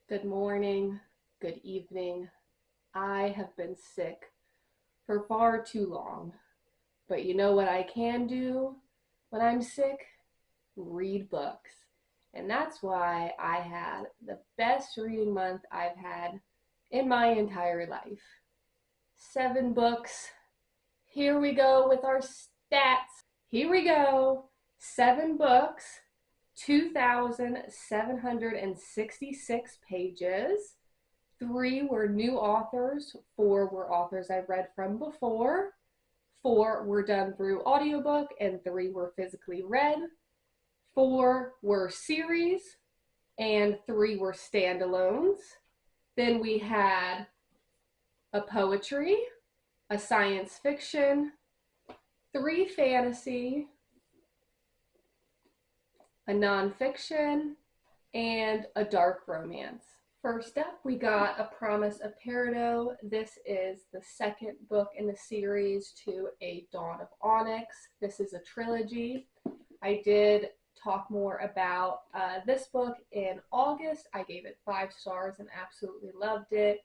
Good morning, good evening. I have been sick for far too long, but you know what I can do when I'm sick? Read books. And that's why I had the best reading month I've had in my entire life. 7 books. Here we go with our stats. Here we go. 7 books, 2,766 pages. 3 were new authors, 4 were authors I've read from before, 4 were done through audiobook, and 3 were physically read. 4 were series, and 3 were standalones. Then we had a poetry, a science fiction, 3 fantasy, a nonfiction, and a dark romance. First up, we got A Promise of Peridot. This is the second book in the series to A Dawn of Onyx. This is a trilogy. I did talk more about this book in August. I gave it 5 stars and absolutely loved it.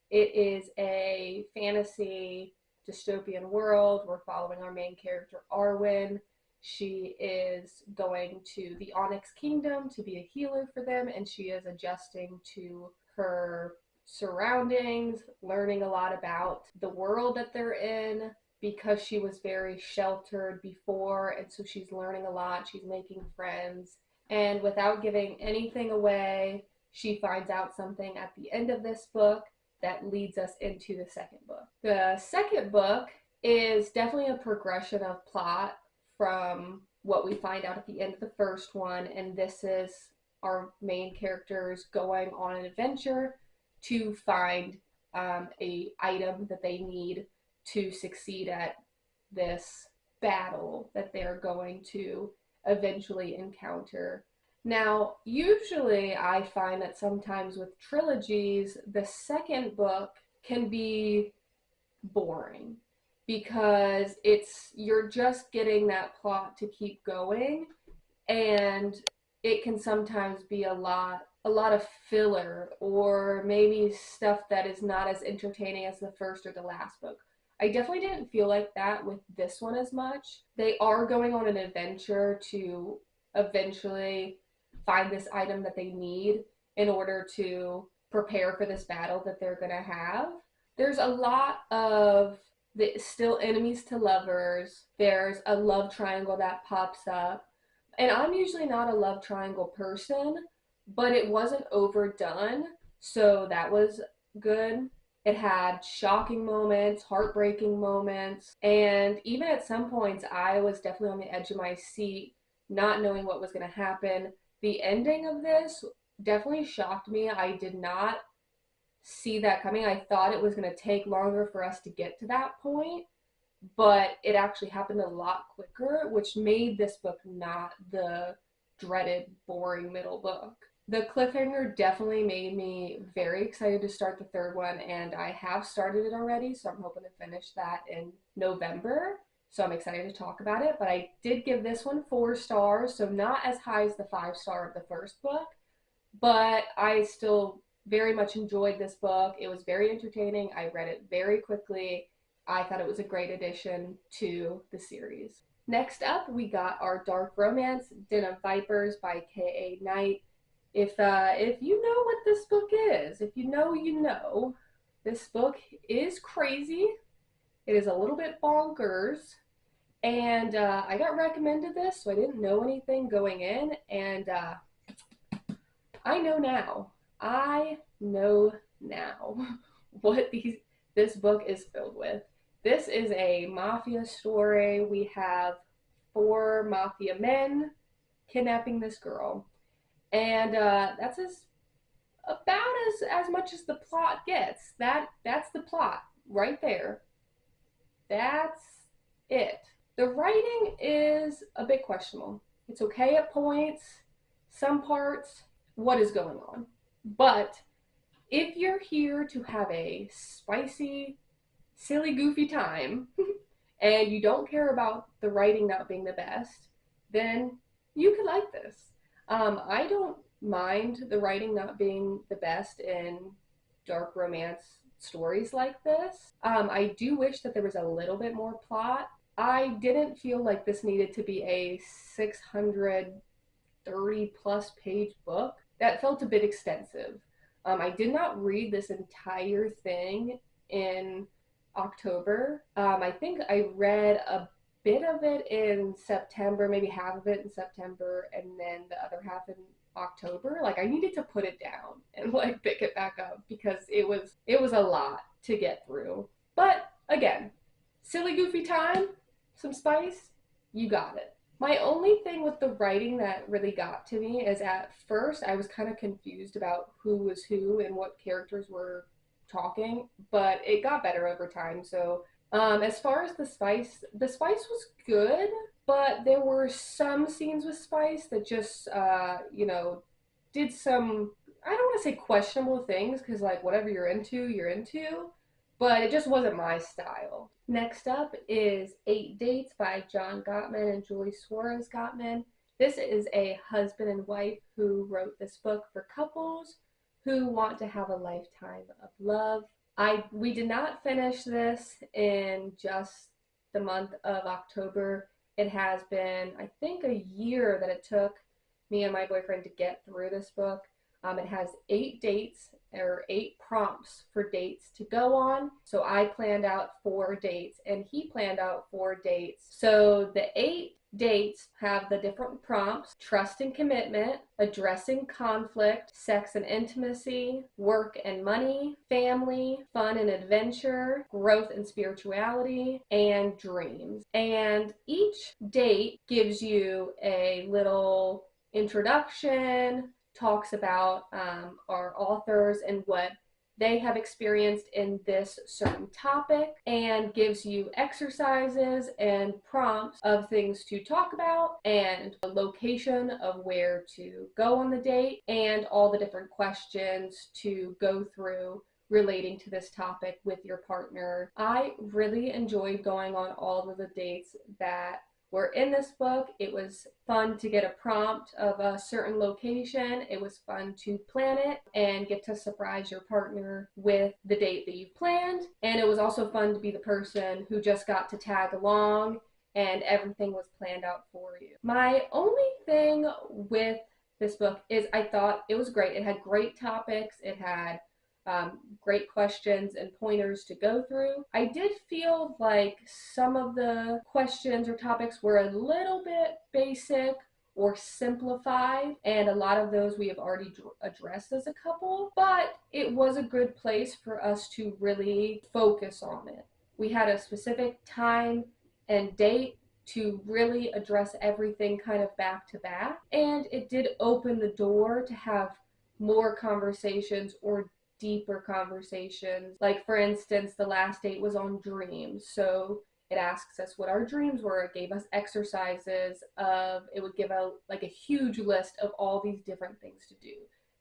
It is a fantasy dystopian world. We're following our main character, Arwen. She is going to the Onyx Kingdom to be a healer for them, and she is adjusting to her surroundings, learning a lot about the world that they're in because she was very sheltered before, and so she's learning a lot. She's making friends, and without giving anything away, she finds out something at the end of this book that leads us into the second book. The second book is definitely a progression of plot from what we find out at the end of the first one, and this is our main characters going on an adventure to find a item that they need to succeed at this battle that they're going to eventually encounter. Now, usually I find that sometimes with trilogies, the second book can be boring because you're just getting that plot to keep going, and it can sometimes be a lot of filler or maybe stuff that is not as entertaining as the first or the last book. I definitely didn't feel like that with this one as much. They are going on an adventure to eventually find this item that they need in order to prepare for this battle that they're going to have. There's a lot of still enemies to lovers. There's a love triangle that pops up. And I'm usually not a love triangle person, but it wasn't overdone, so that was good. It had shocking moments, heartbreaking moments, and even at some points I was definitely on the edge of my seat, not knowing what was going to happen. The ending of this definitely shocked me. I did not see that coming. I thought it was going to take longer for us to get to that point, but it actually happened a lot quicker, which made this book not the dreaded, boring middle book. The cliffhanger definitely made me very excited to start the third one, and I have started it already, so I'm hoping to finish that in November. So I'm excited to talk about it, but I did give this one 4 stars, so not as high as the 5-star of the first book, but I still very much enjoyed this book. It was very entertaining. I read it very quickly. I thought it was a great addition to the series. Next up, we got our dark romance, Den of Vipers by K.A. Knight. If you know what this book is, if you know, you know. This book is crazy. It is a little bit bonkers, and I got recommended this, so I didn't know anything going in, and I know now. I know now what this book is filled with. This is a mafia story. We have 4 mafia men kidnapping this girl, and that's about as much as the plot gets. That's the plot right there. That's it. The writing is a bit questionable. It's okay at points, some parts. What is going on? But if you're here to have a spicy, silly, goofy time and you don't care about the writing not being the best, then you could like this. I don't mind the writing not being the best in dark romance stories like this. I do wish that there was a little bit more plot. I didn't feel like this needed to be a 630 plus page book. That felt a bit extensive. I did not read this entire thing in October. I think I read a bit of it in September, maybe half of it in September, and then the other half in October. Like, I needed to put it down and like pick it back up because it was a lot to get through. But again, silly goofy time, some spice, you got it. My only thing with the writing that really got to me is at first I was kind of confused about who was who and what characters were talking, but it got better over time. So, as far as the spice was good, but there were some scenes with spice that just, did some, I don't want to say questionable things because, like, whatever you're into, but it just wasn't my style. Next up is Eight Dates by John Gottman and Julie Suarez Gottman. This is a husband and wife who wrote this book for couples who want to have a lifetime of love. We did not finish this in just the month of October. It has been, I think, a year that it took me and my boyfriend to get through this book. It has 8 prompts for dates to go on. So I planned out 4 dates and he planned out 4 dates. So the 8 dates have the different prompts: trust and commitment, addressing conflict, sex and intimacy, work and money, family, fun and adventure, growth and spirituality, and dreams. And each date gives you a little introduction, talks about our authors and what they have experienced in this certain topic, and gives you exercises and prompts of things to talk about and a location of where to go on the date and all the different questions to go through relating to this topic with your partner. I really enjoyed going on all of the dates that were in this book. It was fun to get a prompt of a certain location. It was fun to plan it and get to surprise your partner with the date that you've planned. And it was also fun to be the person who just got to tag along and everything was planned out for you. My only thing with this book is I thought it was great. It had great topics. It had great questions and pointers to go through. I did feel like some of the questions or topics were a little bit basic or simplified, and a lot of those we have already addressed as a couple, but it was a good place for us to really focus on it. We had a specific time and date to really address everything kind of back to back, and it did open the door to have more conversations or deeper conversations. Like, for instance, the last date was on dreams. So it asks us what our dreams were. It gave us exercises of, it would give out like a huge list of all these different things to do.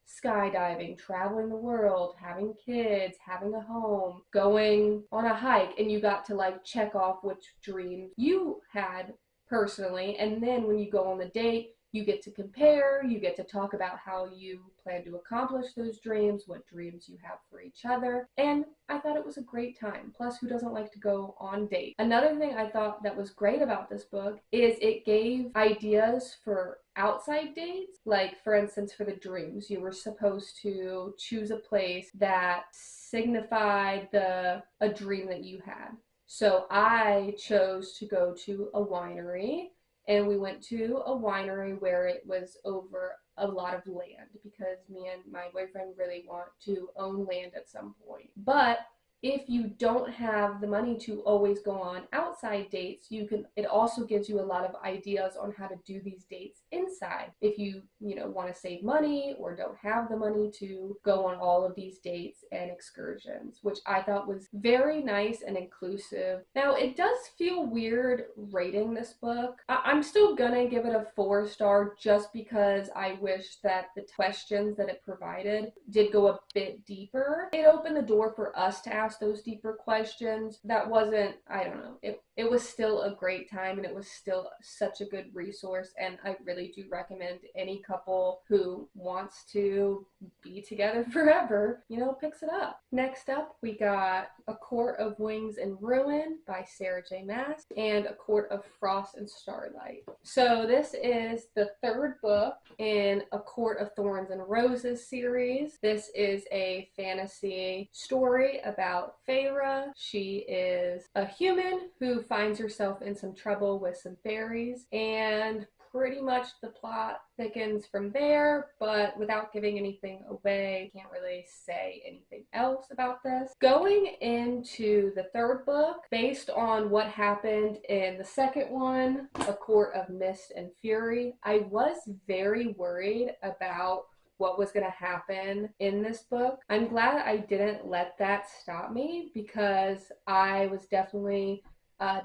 Skydiving, traveling the world, having kids, having a home, going on a hike, and you got to like check off which dreams you had personally. And then when you go on the date, you get to compare, you get to talk about how you plan to accomplish those dreams, what dreams you have for each other, and I thought it was a great time. Plus, who doesn't like to go on dates? Another thing I thought that was great about this book is it gave ideas for outside dates. Like, for instance, for the dreams, you were supposed to choose a place that signified a dream that you had. So I chose to go to a winery, and we went to a winery where it was over a lot of land because me and my boyfriend really want to own land at some point. But if you don't have the money to always go on outside dates, it also gives you a lot of ideas on how to do these dates inside. If you want to save money or don't have the money to go on all of these dates and excursions, which I thought was very nice and inclusive. Now, it does feel weird rating this book. I'm still gonna give it a 4-star just because I wish that the questions that it provided did go a bit deeper. It opened the door for us to ask those deeper questions. That wasn't, I don't know, it was still a great time, and it was still such a good resource, and I really do recommend any couple who wants to be together forever, you know, picks it up. Next up, we got A Court of Wings and Ruin by Sarah J. Maas and A Court of Frost and Starlight. So this is the third book in A Court of Thorns and Roses series. This is a fantasy story about Feyre. She is a human who finds herself in some trouble with some fairies, and pretty much the plot thickens from there, but without giving anything away, can't really say anything else about this. Going into the third book, based on what happened in the second one, A Court of Mist and Fury, I was very worried about what was going to happen in this book. I'm glad I didn't let that stop me, because I was definitely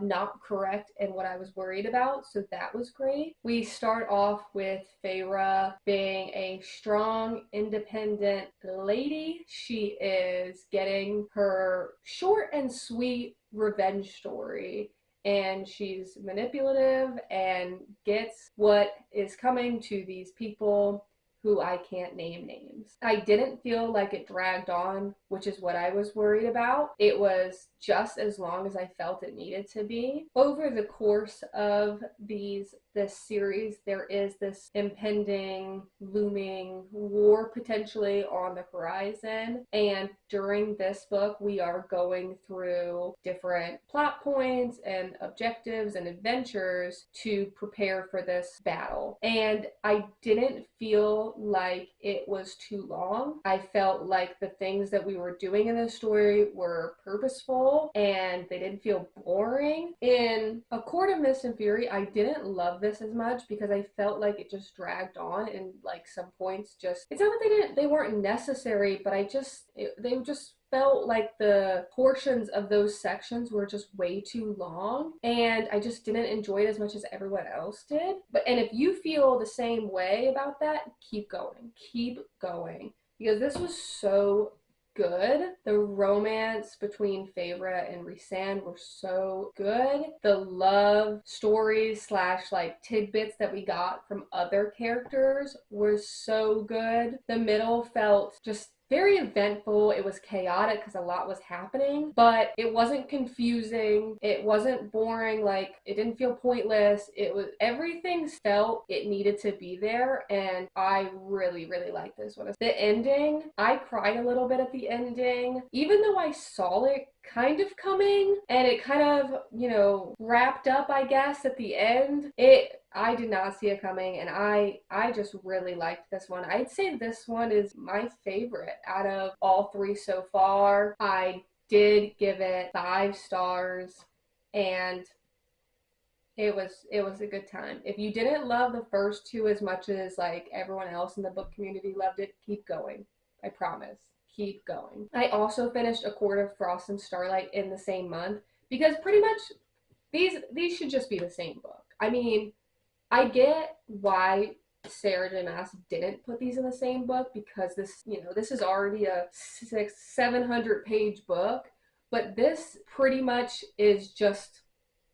not correct in what I was worried about, so that was great. We start off with Feyre being a strong, independent lady. She is getting her short and sweet revenge story, and she's manipulative and gets what is coming to these people who I can't name names. I didn't feel like it dragged on, which is what I was worried about. It was just as long as I felt it needed to be. Over the course of this series, there is this impending, looming war potentially on the horizon, and during this book we are going through different plot points and objectives and adventures to prepare for this battle, and I didn't feel like it was too long. I felt like the things that we were doing in the story were purposeful and they didn't feel boring. In A Court of Mist and Fury, I didn't love this as much because I felt like it just dragged on, and like some points just, it's not that they weren't necessary, but they just felt like the portions of those sections were just way too long, and I just didn't enjoy it as much as everyone else did. And if you feel the same way about that, keep going, because this was so good. The romance between Feyre and Rhysand were so good. The love stories / like tidbits that we got from other characters were so good. The middle felt just very eventful. It was chaotic because a lot was happening, but it wasn't confusing. It wasn't boring. Like, it didn't feel pointless. Everything felt it needed to be there, and I really, really liked this one. The ending, I cried a little bit at the ending, even though I saw it kind of coming, and it kind of, you know, wrapped up, I guess, at the end. I did not see it coming, and I just really liked this one. I'd say this one is my favorite out of all three so far. I did give it 5 stars, and it was a good time. If you didn't love the first two as much as like everyone else in the book community loved it, keep going. I promise. Keep going. I also finished A Court of Frost and Starlight in the same month, because pretty much these should just be the same book. I mean, I get why Sarah J. Maas didn't put these in the same book, because this is already a 700 page book, but this pretty much is just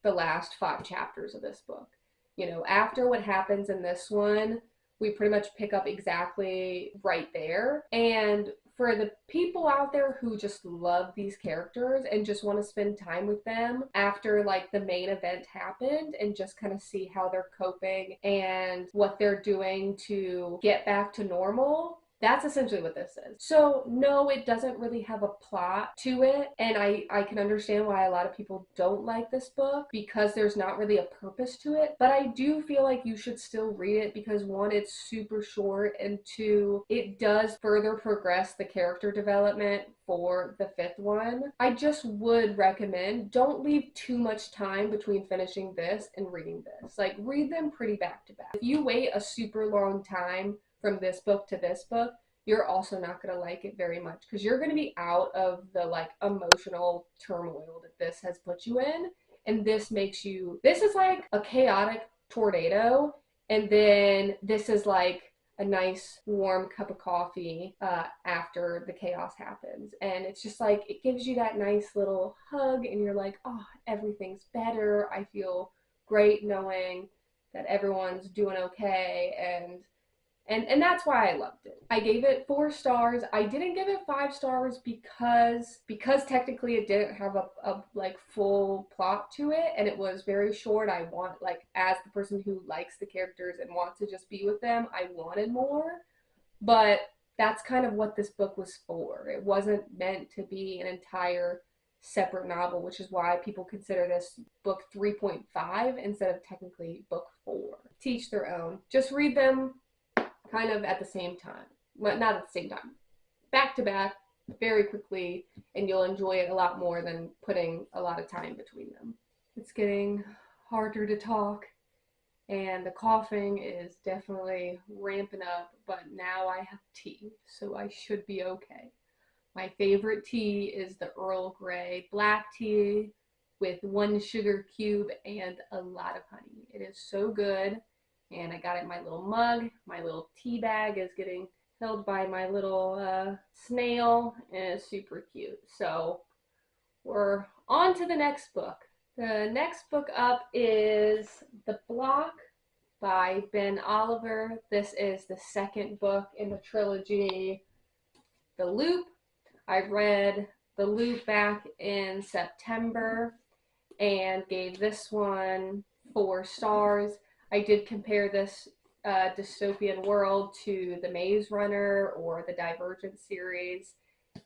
the last 5 chapters of this book. You know, after what happens in this one, we pretty much pick up exactly right there. And for the people out there who just love these characters and just want to spend time with them after like the main event happened and just kind of see how they're coping and what they're doing to get back to normal, that's essentially what this is. So no, it doesn't really have a plot to it, and I can understand why a lot of people don't like this book, because there's not really a purpose to it. But I do feel like you should still read it, because 1, it's super short, and 2, it does further progress the character development for the 5th one. I just would recommend, don't leave too much time between finishing this and reading this. Like, read them pretty back to back. If you wait a super long time from this book to this book, you're also not going to like it very much, because you're going to be out of the like emotional turmoil that this has put you in, and this is like a chaotic tornado, and then this is like a nice warm cup of coffee after the chaos happens. And it's just like, it gives you that nice little hug and you're like, oh, everything's better. I feel great knowing that everyone's doing okay. And that's why I loved it. I gave it 4 stars. I didn't give it 5 stars because technically it didn't have a like full plot to it, and it was very short. I want, like, as the person who likes the characters and wants to just be with them, I wanted more. But that's kind of what this book was for. It wasn't meant to be an entire separate novel, which is why people consider this book 3.5 instead of technically book 4. Teach their own. Just read them kind of at the same time. Well, not at the same time. Back to back, very quickly, and you'll enjoy it a lot more than putting a lot of time between them. It's getting harder to talk, and the coughing is definitely ramping up, but now I have tea, so I should be okay. My favorite tea is the Earl Grey black tea with 1 sugar cube and a lot of honey. It is so good. And I got it in my little mug. My little tea bag is getting held by my little snail, and it's super cute. So we're on to the next book. The next book up is The Block by Ben Oliver. This is the 2nd book in the trilogy, The Loop. I read The Loop back in September and gave this one 4 stars. I did compare this dystopian world to the Maze Runner or the Divergent series,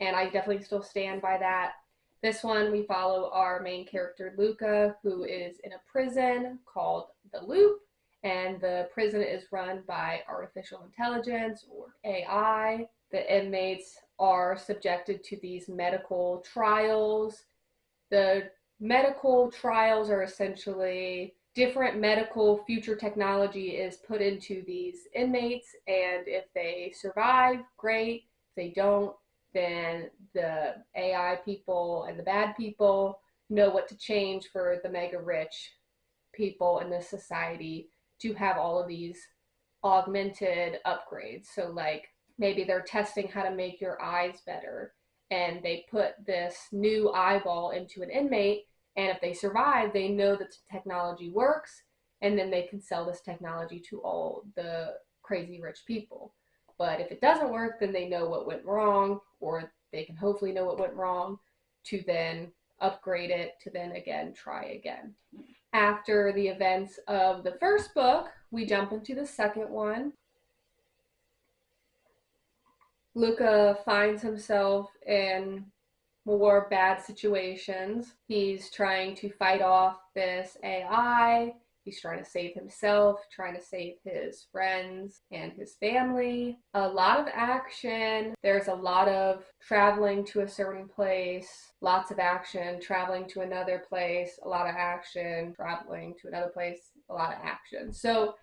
and I definitely still stand by that. This one, we follow our main character, Luca, who is in a prison called The Loop, and the prison is run by artificial intelligence, or AI. The inmates are subjected to these medical trials. The medical trials are essentially different medical future technology is put into these inmates, and if they survive, great. If they don't, then the AI people and the bad people know what to change for the mega rich people in this society to have all of these augmented upgrades. So like maybe they're testing how to make your eyes better, and they put this new eyeball into an inmate, and if they survive, they know that the technology works, and then they can sell this technology to all the crazy rich people. But if it doesn't work, then they know what went wrong, or they can hopefully know what went wrong to then upgrade it to then again try again. After the events of the first book, we jump into the second one. Luca finds himself in more bad situations. He's trying to fight off this AI. He's trying to save himself, trying to save his friends and his family. A lot of action. There's a lot of traveling to a certain place, lots of action, traveling to another place, a lot of action, traveling to another place, a lot of action. So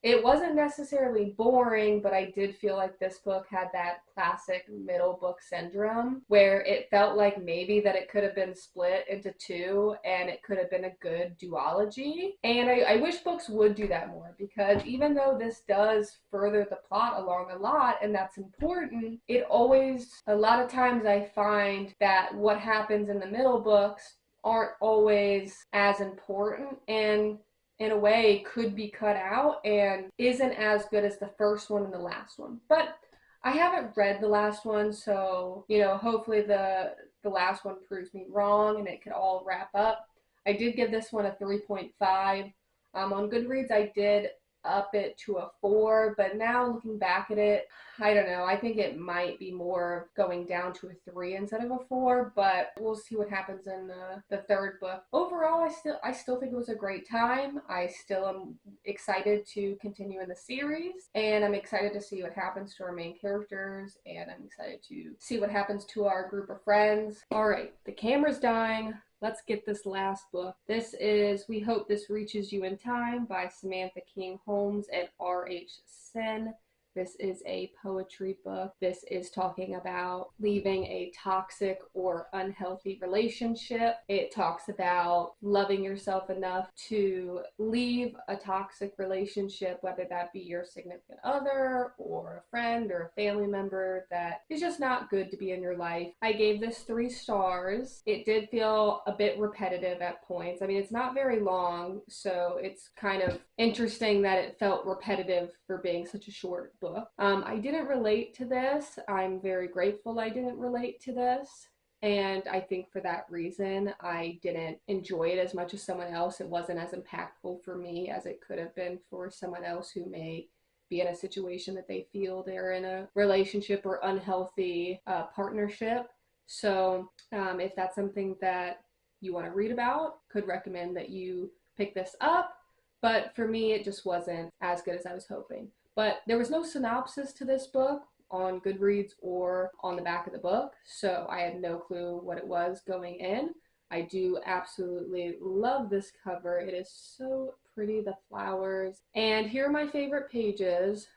it wasn't necessarily boring, but I did feel like this book had that classic middle book syndrome where it felt like maybe that it could have been split into 2 and it could have been a good duology. And I wish books would do that more, because even though this does further the plot along a lot, and that's important, it always, a lot of times I find that what happens in the middle books aren't always as important, and in a way could be cut out and isn't as good as the first one and the last one. But I haven't read the last one, so, you know, hopefully the last one proves me wrong and it could all wrap up. I did give this one a 3.5. On Goodreads, I did up it to a 4, but now looking back at it, I don't know. I think it might be more going down to a 3 instead of a 4, but we'll see what happens in the third book. Overall, I still think it was a great time. I still am excited to continue in the series, and I'm excited to see what happens to our main characters, and I'm excited to see what happens to our group of friends. All right, the camera's dying. Let's get this last book. This is We Hope This Reaches You in Time by Samantha King Holmes and R.H. Sin. This is a poetry book. This is talking about leaving a toxic or unhealthy relationship. It talks about loving yourself enough to leave a toxic relationship, whether that be your significant other or a friend or a family member that is just not good to be in your life. I gave this 3 stars. It did feel a bit repetitive at points. I mean, it's not very long, so it's kind of interesting that it felt repetitive for being such a short book. I didn't relate to this. I'm very grateful I didn't relate to this. And I think for that reason, I didn't enjoy it as much as someone else. It wasn't as impactful for me as it could have been for someone else who may be in a situation that they feel they're in a relationship or unhealthy partnership. So if that's something that you want to read about, could recommend that you pick this up. But for me, it just wasn't as good as I was hoping. But there was no synopsis to this book on Goodreads or on the back of the book, so I had no clue what it was going in. I do absolutely love this cover. It is so pretty, the flowers. And here are my favorite pages.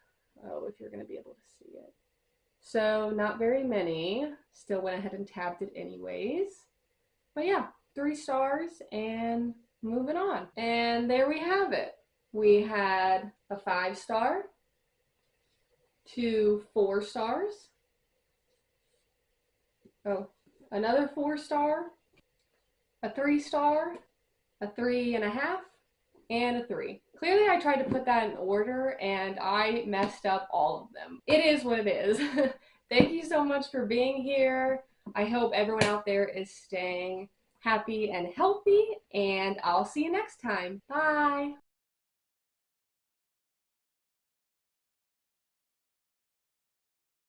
Oh, if you're going to be able to see it. So not very many. Still went ahead and tabbed it anyways. But yeah, 3 stars and moving on. And there we have it. We had a 5-star, 2 4 stars, oh, another 4-star, a 3-star, a 3.5, and a 3. Clearly I tried to put that in order and I messed up all of them. It is what it is. Thank you so much for being here. I hope everyone out there is staying happy and healthy, and I'll see you next time. Bye.